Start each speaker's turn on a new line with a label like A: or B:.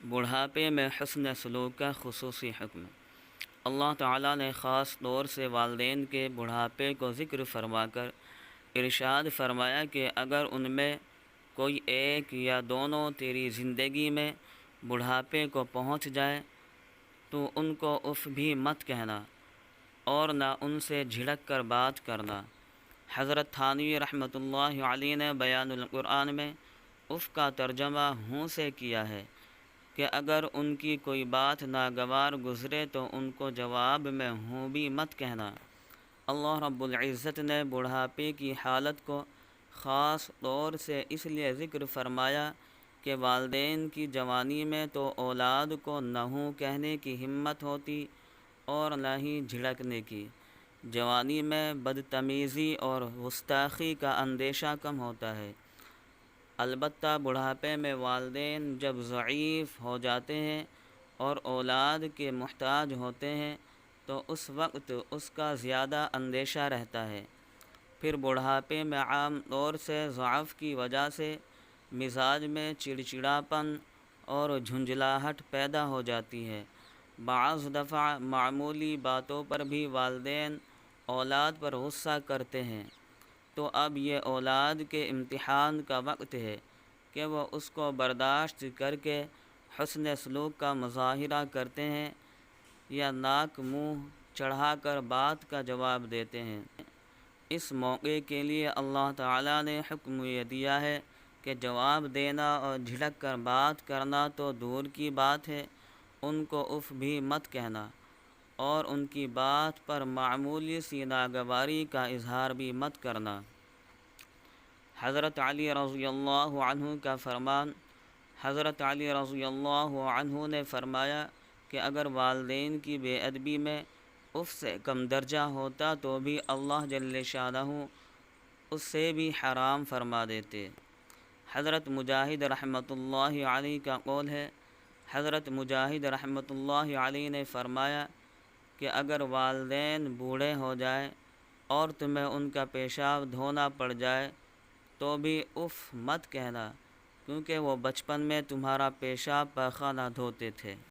A: بڑھاپے میں حسن سلوک کا خصوصی حکم۔ اللہ تعالیٰ نے خاص طور سے والدین کے بڑھاپے کو ذکر فرما کر ارشاد فرمایا کہ اگر ان میں کوئی ایک یا دونوں تیری زندگی میں بڑھاپے کو پہنچ جائے تو ان کو اف بھی مت کہنا اور نہ ان سے جھڑک کر بات کرنا۔ حضرت تھانوی رحمۃ اللہ علیہ نے بیان القرآن میں اف کا ترجمہ ہوں سے کیا ہے کہ اگر ان کی کوئی بات ناگوار گزرے تو ان کو جواب میں ہوں بھی مت کہنا۔ اللہ رب العزت نے بڑھاپے کی حالت کو خاص طور سے اس لیے ذکر فرمایا کہ والدین کی جوانی میں تو اولاد کو نہ ہوں کہنے کی ہمت ہوتی اور نہ ہی جھڑکنے کی۔ جوانی میں بدتمیزی اور گستاخی کا اندیشہ کم ہوتا ہے، البتہ بڑھاپے میں والدین جب ضعیف ہو جاتے ہیں اور اولاد کے محتاج ہوتے ہیں تو اس وقت اس کا زیادہ اندیشہ رہتا ہے۔ پھر بڑھاپے میں عام طور سے ضعف کی وجہ سے مزاج میں چڑچڑاپن اور جھنجھلاہٹ پیدا ہو جاتی ہے۔ بعض دفعہ معمولی باتوں پر بھی والدین اولاد پر غصہ کرتے ہیں، تو اب یہ اولاد کے امتحان کا وقت ہے کہ وہ اس کو برداشت کر کے حسن سلوک کا مظاہرہ کرتے ہیں یا ناک منہ چڑھا کر بات کا جواب دیتے ہیں۔ اس موقع کے لیے اللہ تعالیٰ نے حکم یہ دیا ہے کہ جواب دینا اور جھڑک کر بات کرنا تو دور کی بات ہے، ان کو اف بھی مت کہنا اور ان کی بات پر معمولی سی ناگواری کا اظہار بھی مت کرنا۔ حضرت علی رضی اللہ عنہ کا فرمان۔ حضرت علی رضی اللہ عنہ نے فرمایا کہ اگر والدین کی بے ادبی میں اف سے کم درجہ ہوتا تو بھی اللہ جل شانہ اس سے بھی حرام فرما دیتے۔ حضرت مجاہد رحمۃ اللہ علیہ کا قول ہے، حضرت مجاہد رحمۃ اللہ علیہ نے فرمایا کہ اگر والدین بوڑھے ہو جائیں اور تمہیں ان کا پیشاب دھونا پڑ جائے تو بھی اف مت کہنا، کیونکہ وہ بچپن میں تمہارا پیشاب پاخانہ دھوتے تھے۔